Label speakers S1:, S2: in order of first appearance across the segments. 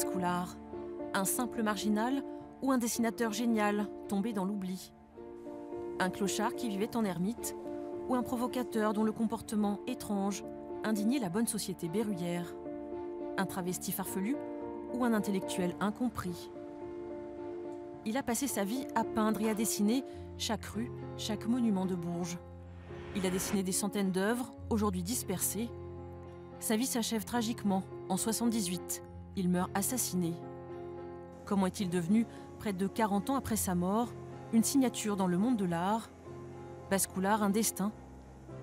S1: Bascoulard? Un simple marginal ou un dessinateur génial tombé dans l'oubli? Un clochard qui vivait en ermite ou un provocateur dont le comportement étrange indignait la bonne société berruyère? Un travesti farfelu ou un intellectuel incompris? Il a passé sa vie à peindre et à dessiner chaque rue, chaque monument de Bourges. Il a dessiné des centaines d'œuvres, aujourd'hui dispersées. Sa vie s'achève tragiquement, en 78. Il meurt assassiné. Comment est-il devenu, près de 40 ans après sa mort, une signature dans le monde de l'art? Bascoulard, un destin,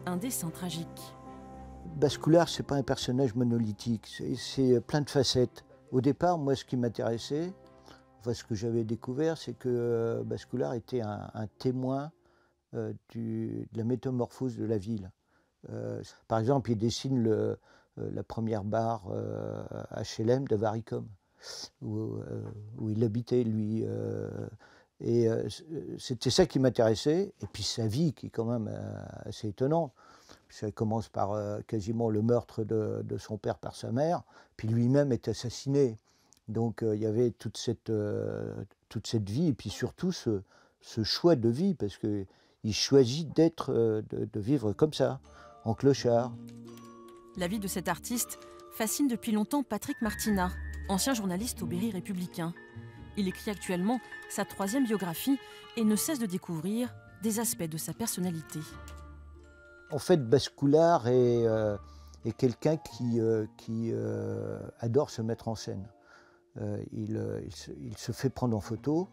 S1: un dessin tragique.
S2: Bascoulard, c'est pas un personnage monolithique, c'est plein de facettes. Au départ, moi, ce qui m'intéressait, enfin, ce que j'avais découvert, c'est que Bascoulard était un témoin de la métamorphose de la ville. Par exemple, il dessine la première barre HLM de Varicom, où il habitait, lui. C'était ça qui m'intéressait, et puis sa vie, qui est quand même assez étonnante. Ça commence par quasiment le meurtre de son père par sa mère, puis lui-même est assassiné. Donc il y avait toute cette vie, et puis surtout ce choix de vie, parce qu'il choisit de vivre comme ça, en clochard.
S1: La vie de cet artiste fascine depuis longtemps Patrick Martinat, ancien journaliste au Berry républicain. Il écrit actuellement sa 3e biographie et ne cesse de découvrir des aspects de sa personnalité.
S2: En fait, Bascoulard est quelqu'un qui adore se mettre en scène. Il se fait prendre en photo,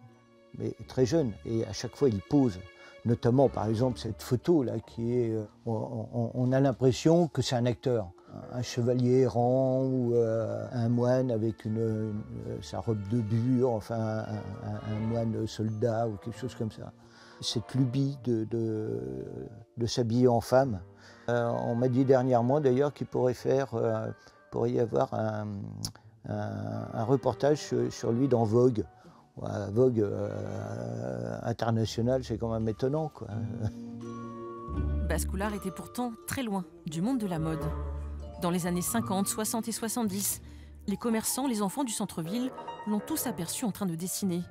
S2: mais très jeune, et à chaque fois il pose. Notamment, par exemple, cette photo-là, qui est... on a l'impression que c'est un acteur. Un chevalier errant ou un moine avec sa robe de bure, enfin un moine soldat ou quelque chose comme ça. Cette lubie de s'habiller en femme. On m'a dit dernièrement d'ailleurs qu'il pourrait y avoir un reportage sur lui dans Vogue. Vogue international, c'est quand même étonnant, quoi.
S1: Bascoulard était pourtant très loin du monde de la mode. Dans les années 50, 60 et 70, les commerçants, les enfants du centre-ville l'ont tous aperçu en train de dessiner.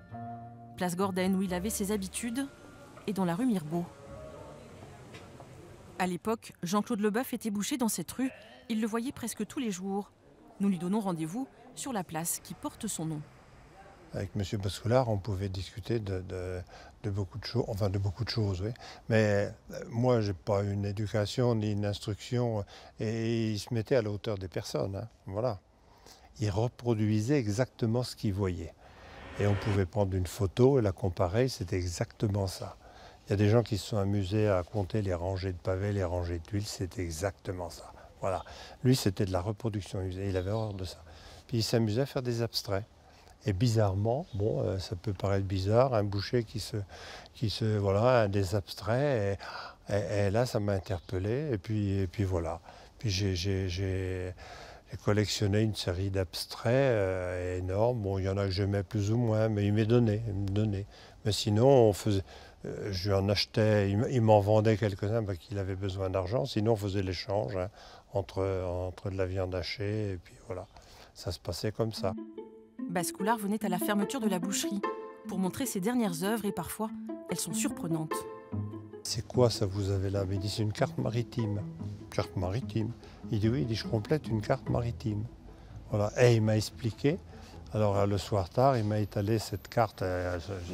S1: Place Gordenne, où il avait ses habitudes, et dans la rue Mirbeau. À l'époque, Jean-Claude Leboeuf était boucher dans cette rue. Il le voyait presque tous les jours. Nous lui donnons rendez-vous sur la place qui porte son nom.
S3: Avec M. Bascoulard, on pouvait discuter de beaucoup de choses, enfin de beaucoup de choses, oui. Mais moi, je n'ai pas une éducation ni une instruction, et il se mettait à la hauteur des personnes, hein, voilà. Il reproduisait exactement ce qu'il voyait. Et on pouvait prendre une photo et la comparer, c'était exactement ça. Il y a des gens qui se sont amusés à compter les rangées de pavés, les rangées d'huile, c'était exactement ça. Voilà. Lui, c'était de la reproduction, il avait horreur de ça. Puis il s'amusait à faire des abstraits. Et bizarrement, bon, ça peut paraître bizarre, un boucher voilà, des abstraits, et là, ça m'a interpellé, et puis voilà. Puis j'ai collectionné une série d'abstraits énormes. Bon, il y en a que j'aimais plus ou moins, mais il me donnait. Mais sinon, je lui en achetais, il m'en vendait quelques-uns parce qu'il avait besoin d'argent. Sinon, on faisait l'échange, hein, entre de la viande hachée, et puis voilà. Ça se passait comme ça.
S1: Bascoulard venait à la fermeture de la boucherie pour montrer ses dernières œuvres, et parfois, elles sont surprenantes.
S3: C'est quoi ça vous avez là? Il dit c'est une carte maritime. Carte maritime. Il dit oui, il dit je complète une carte maritime. Voilà. Et il m'a expliqué. Alors le soir tard, il m'a étalé cette carte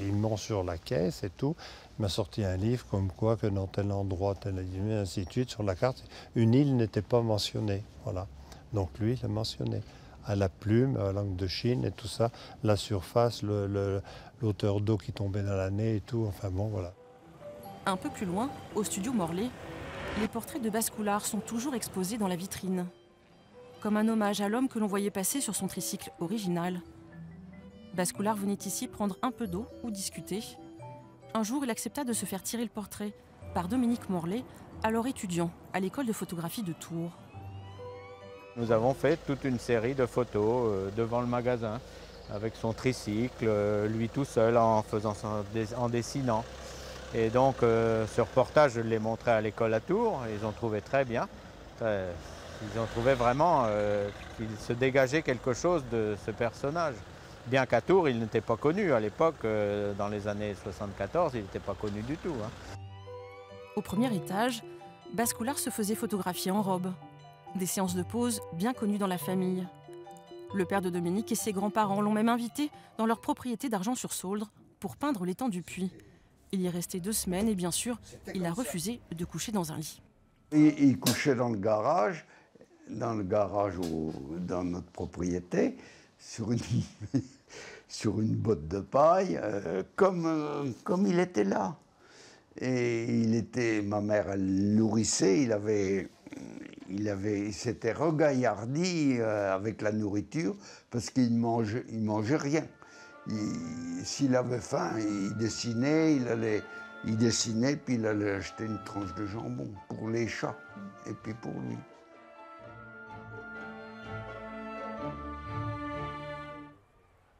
S3: immense sur la caisse et tout. Il m'a sorti un livre comme quoi que dans tel endroit, tel et ainsi de suite, sur la carte, une île n'était pas mentionnée. Voilà. Donc lui, il l'a mentionné. À la plume, à la langue de Chine et tout ça, la surface, l'auteur d'eau qui tombait dans la nez et tout, enfin bon, voilà.
S1: Un peu plus loin, au studio Morlaix, les portraits de Bascoulard sont toujours exposés dans la vitrine. Comme un hommage à l'homme que l'on voyait passer sur son tricycle original. Bascoulard venait ici prendre un peu d'eau ou discuter. Un jour, il accepta de se faire tirer le portrait par Dominique Morlaix, alors étudiant à l'école de photographie de Tours.
S4: Nous avons fait toute une série de photos devant le magasin, avec son tricycle, lui tout seul en dessinant. Et donc ce reportage, je l'ai montré à l'école à Tours, ils ont trouvé très bien, Ils ont trouvé vraiment qu'il se dégageait quelque chose de ce personnage. Bien qu'à Tours, il n'était pas connu. À l'époque, dans les années 74, il n'était pas connu du tout.
S1: Au premier étage, Bascoulard se faisait photographier en robe. Des séances de pose bien connues dans la famille. Le père de Dominique et ses grands-parents l'ont même invité dans leur propriété d'Argent-sur-Sauldre pour peindre l'étang du Puy. Il y est resté 2 semaines et bien sûr, il a refusé de coucher dans un lit.
S5: Il couchait dans le garage dans notre propriété, sur une botte de paille, comme il était là. Et ma mère, elle nourrissait, il s'était regaillardi avec la nourriture parce qu'il mangeait rien. S'il avait faim, il dessinait, puis il allait acheter une tranche de jambon pour les chats et puis pour lui.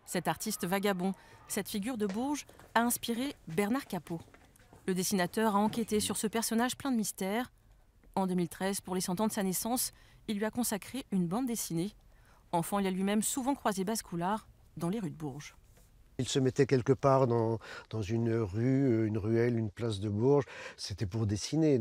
S1: Cet artiste vagabond, cette figure de Bourges, a inspiré Bernard Capot. Le dessinateur a enquêté sur ce personnage plein de mystères. En 2013, pour les 100 ans de sa naissance, il lui a consacré une bande dessinée. Enfant, il a lui-même souvent croisé Bascoulard dans les rues de Bourges.
S6: Il se mettait quelque part dans une rue, une ruelle, une place de Bourges. C'était pour dessiner.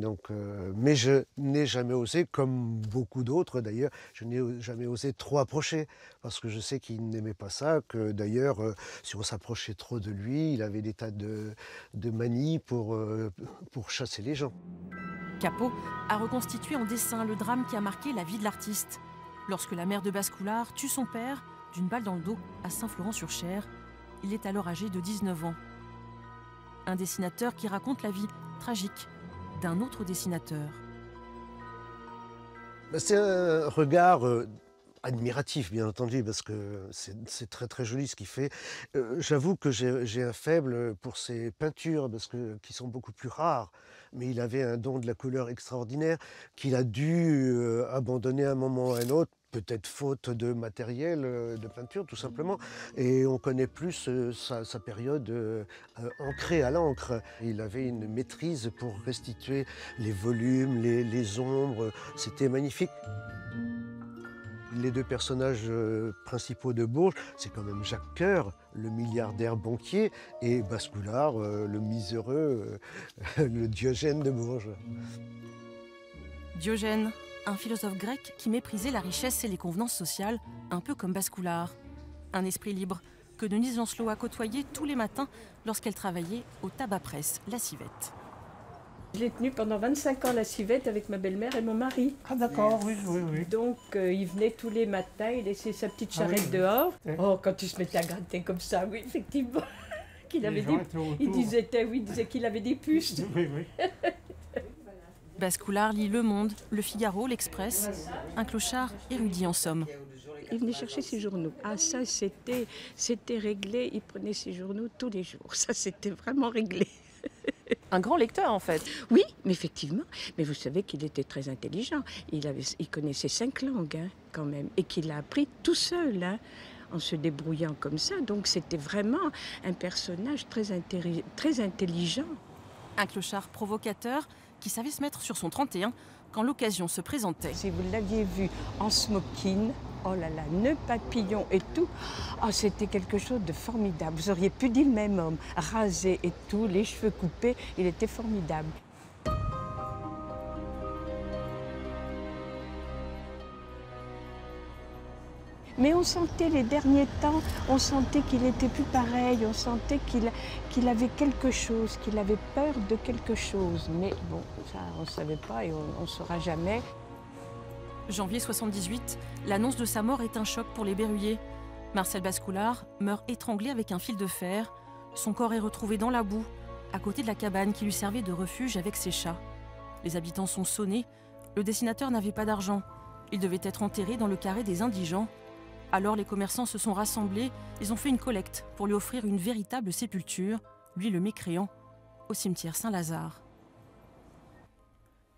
S6: Mais je n'ai jamais osé, comme beaucoup d'autres d'ailleurs, je n'ai jamais osé trop approcher. Parce que je sais qu'il n'aimait pas ça, que d'ailleurs, si on s'approchait trop de lui, il avait des tas de manies pour chasser les gens.
S1: Capot a reconstitué en dessin le drame qui a marqué la vie de l'artiste. Lorsque la mère de Bascoulard tue son père d'une balle dans le dos à Saint-Florent-sur-Cher, il est alors âgé de 19 ans. Un dessinateur qui raconte la vie tragique d'un autre dessinateur.
S6: C'est un regard admiratif, bien entendu, parce que c'est très très joli ce qu'il fait. J'avoue que j'ai un faible pour ses peintures, qui sont beaucoup plus rares. Mais il avait un don de la couleur extraordinaire qu'il a dû abandonner à un moment ou à un autre, peut-être faute de matériel de peinture, tout simplement. Et on connaît plus sa période ancrée à l'encre. Il avait une maîtrise pour restituer les volumes, les ombres. C'était magnifique. Les 2 personnages principaux de Bourges, c'est quand même Jacques Coeur, le milliardaire banquier, et Bascoulard, le miséreux, le Diogène de Bourges.
S1: Diogène, un philosophe grec qui méprisait la richesse et les convenances sociales, un peu comme Bascoulard. Un esprit libre que Denise Lancelot a côtoyé tous les matins lorsqu'elle travaillait au tabac-presse La Civette.
S7: Je l'ai tenu pendant 25 ans, La Civette, avec ma belle-mère et mon mari.
S8: Ah d'accord, oui.
S7: Donc, il venait tous les matins, il laissait sa petite charrette dehors.
S8: Oui.
S7: Oh, quand il se mettait à gratter comme ça, oui, effectivement. Il disait qu'il avait des puces.
S8: Oui.
S1: Bascoulard lit Le Monde, Le Figaro, L'Express. Un clochard érudit en somme.
S7: Il venait chercher ses journaux. Ah, ça, c'était réglé. Il prenait ses journaux tous les jours. Ça, c'était vraiment réglé.
S1: Un grand lecteur, en fait.
S7: Oui, mais effectivement. Mais vous savez qu'il était très intelligent. Il connaissait 5 langues, hein, quand même. Et qu'il a appris tout seul, hein, en se débrouillant comme ça. Donc, c'était vraiment un personnage très intelligent.
S1: Un clochard provocateur qui savait se mettre sur son 31 quand l'occasion se présentait.
S7: Si vous l'aviez vu en smoking, oh là là, nœud papillon et tout, oh, c'était quelque chose de formidable. Vous auriez pu dire le même homme, rasé et tout, les cheveux coupés, il était formidable. Mais on sentait les derniers temps, on sentait qu'il n'était plus pareil, on sentait qu'il avait quelque chose, qu'il avait peur de quelque chose. Mais bon, ça on ne savait pas et on ne saura jamais.
S1: Janvier 78, l'annonce de sa mort est un choc pour les Berruyers. Marcel Bascoulard meurt étranglé avec un fil de fer. Son corps est retrouvé dans la boue, à côté de la cabane qui lui servait de refuge avec ses chats. Les habitants sont sonnés. Le dessinateur n'avait pas d'argent. Il devait être enterré dans le carré des indigents. Alors les commerçants se sont rassemblés, ils ont fait une collecte pour lui offrir une véritable sépulture, lui le mécréant, au cimetière Saint-Lazare.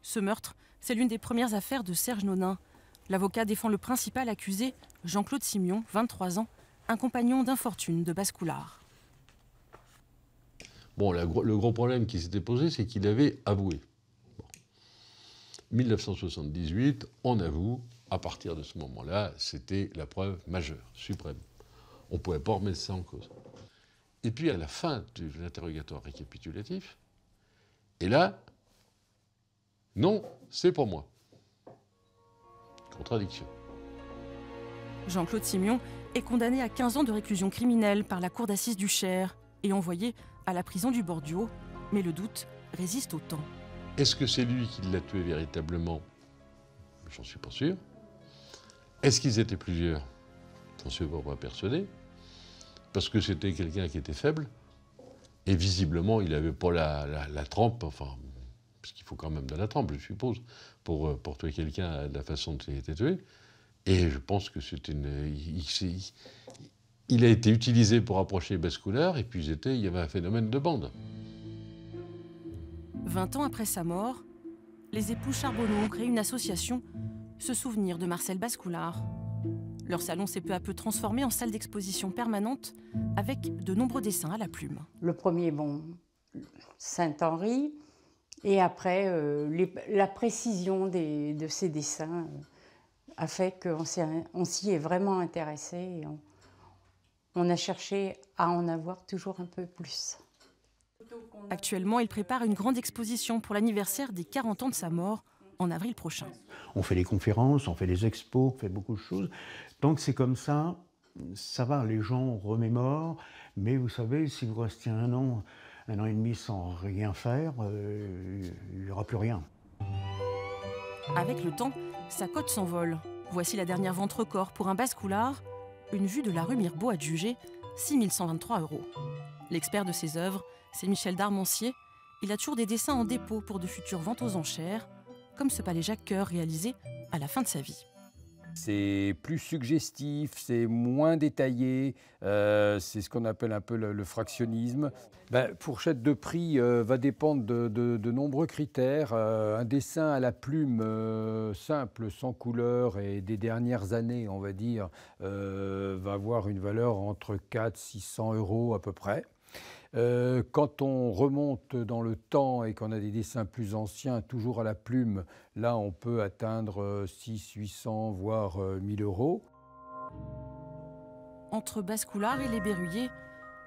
S1: Ce meurtre, c'est l'une des premières affaires de Serge Nonin. L'avocat défend le principal accusé, Jean-Claude Simion, 23 ans, un compagnon d'infortune de Bascoulard.
S9: Bon, le gros problème qui s'était posé, c'est qu'il avait avoué. Bon.
S8: 1978, on avoue, à partir de ce moment-là, c'était la preuve majeure, suprême. On ne pouvait pas remettre ça en cause. Et puis à la fin de l'interrogatoire récapitulatif, et là, non, c'est pour moi. Contradiction.
S1: Jean-Claude Simion est condamné à 15 ans de réclusion criminelle par la cour d'assises du Cher et envoyé à la prison du Bordeaux. Mais le doute résiste au temps.
S8: Est-ce que c'est lui qui l'a tué véritablement? J'en suis pas sûr. Est-ce qu'ils étaient plusieurs? J'en suis pas persuadé. Parce que c'était quelqu'un qui était faible. Et visiblement, il n'avait pas la trempe, enfin, parce qu'il faut quand même de la trempe, je suppose, pour tuer quelqu'un de la façon dont il a été tué. Et je pense que il a été utilisé pour approcher Bascoulard, et puis il y avait un phénomène de bande.
S1: 20 ans après sa mort, les époux Charbonneau ont créé une association, Se souvenir de Marcel Bascoulard. Leur salon s'est peu à peu transformé en salle d'exposition permanente avec de nombreux dessins à la plume.
S9: Le premier, bon, Saint-Henri, et après, la précision de ces dessins a fait qu'on s'y est vraiment intéressé et on a cherché à en avoir toujours un peu plus.
S1: Actuellement, il prépare une grande exposition pour l'anniversaire des 40 ans de sa mort en avril prochain.
S10: On fait des conférences, on fait des expos, on fait beaucoup de choses. Donc c'est comme ça, ça va, les gens remémorent, mais vous savez, si vous restiez un an et demi sans rien faire, il n'y aura plus rien.
S1: Avec le temps, sa cote s'envole. Voici la dernière vente record pour un Bascoulard, une vue de la rue Mirbeau adjugée, 6 123 €. L'expert de ses œuvres, c'est Michel Darmancier. Il a toujours des dessins en dépôt pour de futures ventes aux enchères, comme ce palais Jacques Coeur réalisé à la fin de sa vie.
S11: C'est plus suggestif, c'est moins détaillé, c'est ce qu'on appelle un peu le fractionnisme. Fourchette de prix va dépendre de nombreux critères. Un dessin à la plume simple, sans couleur et des dernières années, on va dire, va avoir une valeur entre 400 et 600 € à peu près. Quand on remonte dans le temps et qu'on a des dessins plus anciens, toujours à la plume, là on peut atteindre 600, 800, voire 1000 €.
S1: Entre Bascoulard et les Berruyer,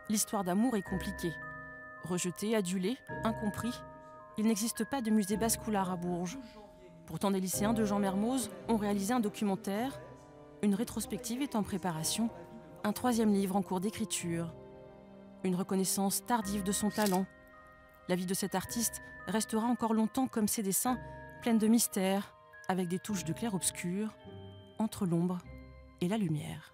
S1: l'histoire d'amour est compliquée. Rejeté, adulé, incompris, il n'existe pas de musée Bascoulard à Bourges. Pourtant, des lycéens de Jean Mermoz ont réalisé un documentaire. Une rétrospective est en préparation, un 3e livre en cours d'écriture. Une reconnaissance tardive de son talent. La vie de cet artiste restera encore longtemps comme ses dessins, pleine de mystères, avec des touches de clair-obscur, entre l'ombre et la lumière.